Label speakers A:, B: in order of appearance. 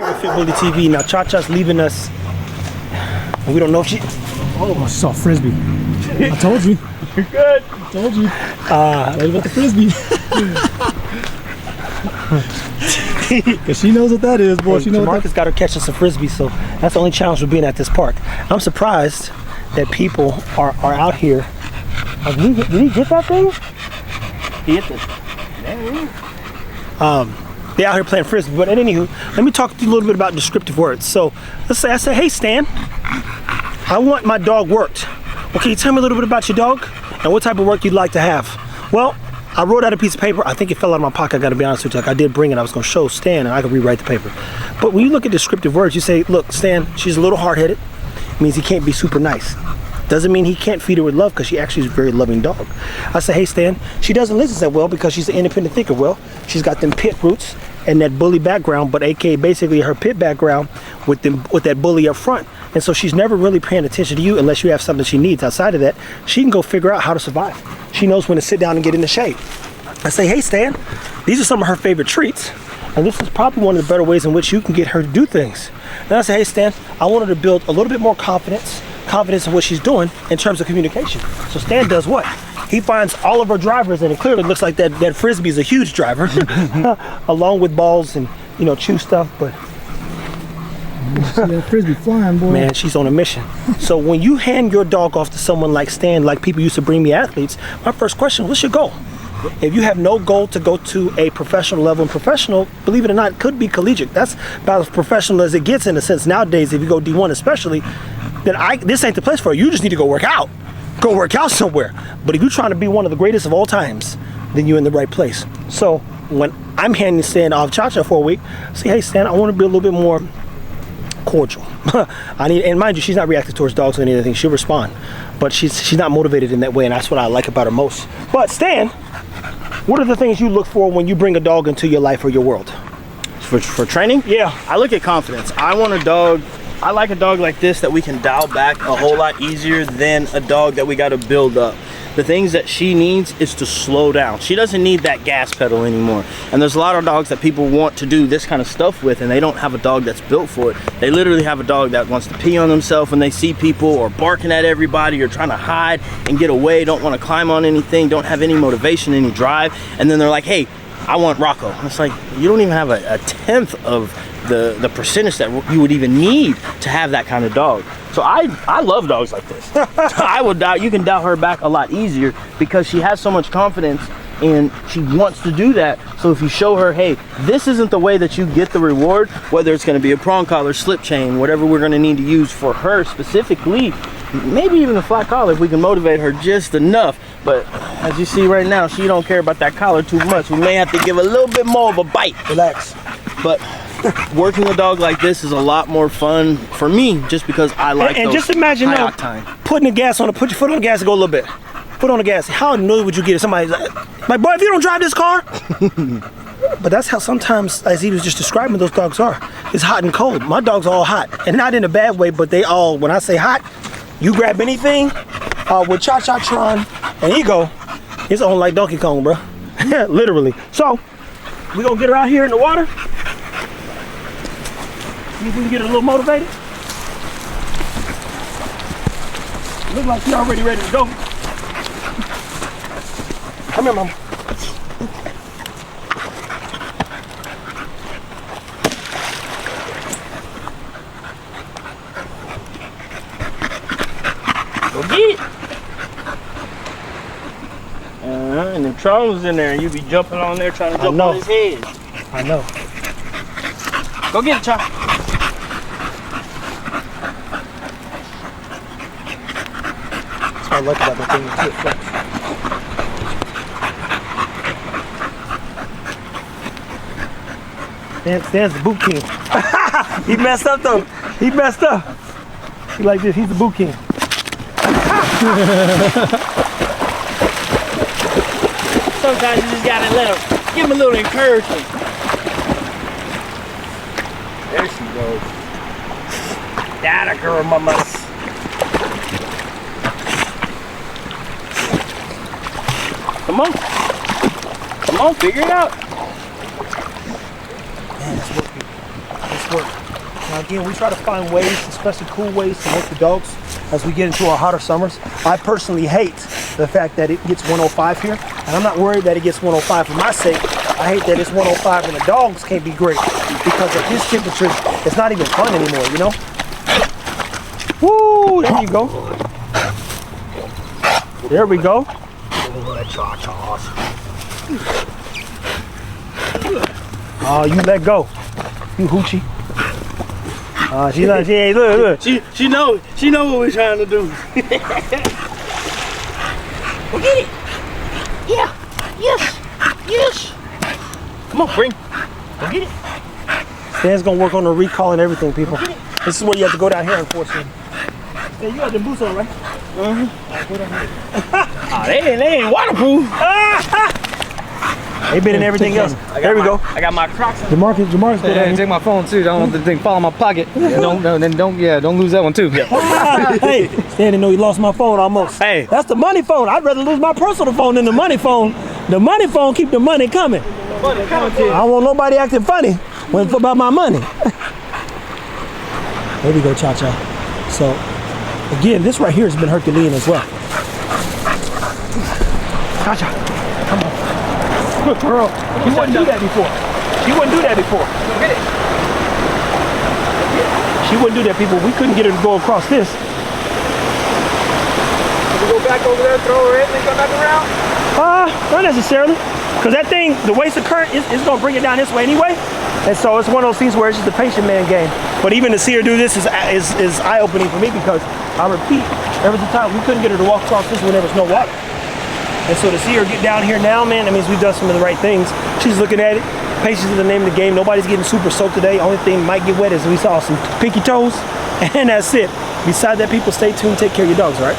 A: Here with Fit Bully TV. Now Cha-Cha's leaving us. And we don't know if she...
B: Oh, I saw Frisbee. I told you.
A: You're good.
B: I told you. What about the Frisbee? Because she knows what that is, boy. She knows
A: Marcus got her catching some Frisbee, so that's the only challenge with being at this park. I'm surprised that people are out here. Did he get that thing? He hit this. They out here playing Frisbee, but anywho, let me talk to you a little bit about descriptive words. So let's say I say, hey Stan, I want my dog worked. Well, can you tell me a little bit about your dog and what type of work you'd like to have? Well, I wrote out a piece of paper. I think it fell out of my pocket, I gotta be honest with you. Like I did bring it, I was gonna show Stan and I could rewrite the paper. But when you look at descriptive words, you say, look, Stan, she's a little hard-headed. It means he can't be super nice. Doesn't mean he can't feed her with love because she actually is a very loving dog. I say, hey Stan, she doesn't listen that well because she's an independent thinker. Well, she's got them pit roots and that bully background, but aka basically her pit background with that bully up front. And so she's never really paying attention to you unless you have something she needs. Outside of that, she can go figure out how to survive. She knows when to sit down and get in the shade. I say, hey Stan, these are some of her favorite treats. And this is probably one of the better ways in which you can get her to do things. And I say, hey Stan, I want her to build a little bit more confidence in what she's doing in terms of communication. So Stan does what? He finds all of her drivers, and it clearly looks like that Frisbee is a huge driver, along with balls and, you know, chew stuff, but
B: see that Frisbee flying, boy.
A: man, she's on a mission. So when you hand your dog off to someone like Stan, like people used to bring me athletes, my first question, what's your goal? If you have no goal to go to a professional level, and professional, believe it or not, could be collegiate. That's about as professional as it gets in a sense nowadays. If you go D1 especially, then this ain't the place for you. You just need to go work out. Go work out somewhere. But if you're trying to be one of the greatest of all times, then you're in the right place. So when I'm handing Stan off Cha-Cha for a week, say, hey Stan, I want to be a little bit more cordial. And mind you, she's not reacting towards dogs or anything. She'll respond, but she's not motivated in that way, and that's what I like about her most. But Stan, what are the things you look for when you bring a dog into your life or your world?
C: For training?
A: Yeah.
C: I look at confidence. I want a dog, I like a dog like this that we can dial back a whole lot easier than a dog that we got to build up. The things that she needs is to slow down. She doesn't need that gas pedal anymore. And there's a lot of dogs that people want to do this kind of stuff with, and they don't have a dog that's built for it. They literally have a dog that wants to pee on themselves when they see people, or barking at everybody, or trying to hide and get away, don't want to climb on anything, don't have any motivation, any drive. And then they're like, hey, I want Rocco. And it's like, you don't even have a tenth of the percentage that you would even need to have that kind of dog. So I love dogs like this. You can dial her back a lot easier because she has so much confidence and she wants to do that. So if you show her, hey, this isn't the way that you get the reward, whether it's going to be a prong collar, slip chain, whatever we're going to need to use for her specifically, maybe even a flat collar if we can motivate her just enough. But as you see right now, she don't care about that collar too much. We may have to give a little bit more of a bite.
A: Relax.
C: But working a dog like this is a lot more fun for me, just because I like
A: and
C: those
A: just imagine
C: high
A: now,
C: octane.
A: put your foot on the gas and go a little bit. Put on the gas. How annoyed would you get if somebody's like, boy, if you don't drive this car? But that's how sometimes, as he was just describing, those dogs are. It's hot and cold. My dogs are all hot, and not in a bad way, but they all, when I say hot, you grab anything with Cha-Cha-Tron and Ego, it's on like Donkey Kong, bro. Literally. So we gonna get her out here in the water. See if we can get her a little motivated. Look like she's already ready to go. Come here, Mama. Go get it. And the Tron was in there, and you be jumping on there trying to jump on his head. I know.
C: Go get it, Chop.
A: That's what I like about that thing. It flex. Stan's the boot king. He messed up though. He messed up. He like this. He's the boot king.
C: Sometimes you just gotta give him a little encouragement. There she goes. That a girl, mama. Come on. Come on, figure it out.
A: Man, it's working. It's work. Now again, we try to find ways, especially cool ways to work the dogs as we get into our hotter summers. I personally hate the fact that it gets 105 here, and I'm not worried that it gets 105 for my sake. I hate that it's 105 and the dogs can't be great because at this temperature, it's not even fun anymore, you know? Woo, there you go. There we go. Oh, you let go. You hoochie. She like, hey, look.
C: She know what we're trying to do. Go get it. Yeah. Yes. Yes. Come on, bring. Go get it.
A: Stan's gonna work on the recall and everything, people. This is where you have to go down here, unfortunately. Hey, you got the boots on, right?
C: They ain't waterproof.
A: They've been in everything else. There we go.
C: I got my Crocs.
B: Jamarcus,
D: Hey, take my phone too. Don't want the thing fall in my pocket. Don't lose that one too.
A: Hey, Stan didn't know he lost my phone almost.
C: Hey.
A: That's the money phone. I'd rather lose my personal phone than the money phone. The money phone keep the money coming. I don't want nobody acting funny when it's about my money. There we go, Cha-Cha. So, again, this right here has been Herculean as well. Cha-Cha, come on. Good girl. She wouldn't do that before. She wouldn't do that before. She wouldn't do that, people. We couldn't get her to go across this.
D: We go back over there, throw her in, and come back around.
A: Not necessarily. Because that thing, the waste of current is going to bring it down this way anyway. And so it's one of those things where it's just a patient man game. But even to see her do this is eye-opening for me because, I repeat, there was a time we couldn't get her to walk across this when there was no water. And so to see her get down here now, man, that means we've done some of the right things. She's looking at it. Patience is the name of the game. Nobody's getting super soaked today. Only thing might get wet is we saw some pinky toes. And that's it. Besides that, people, stay tuned. Take care of your dogs, all right?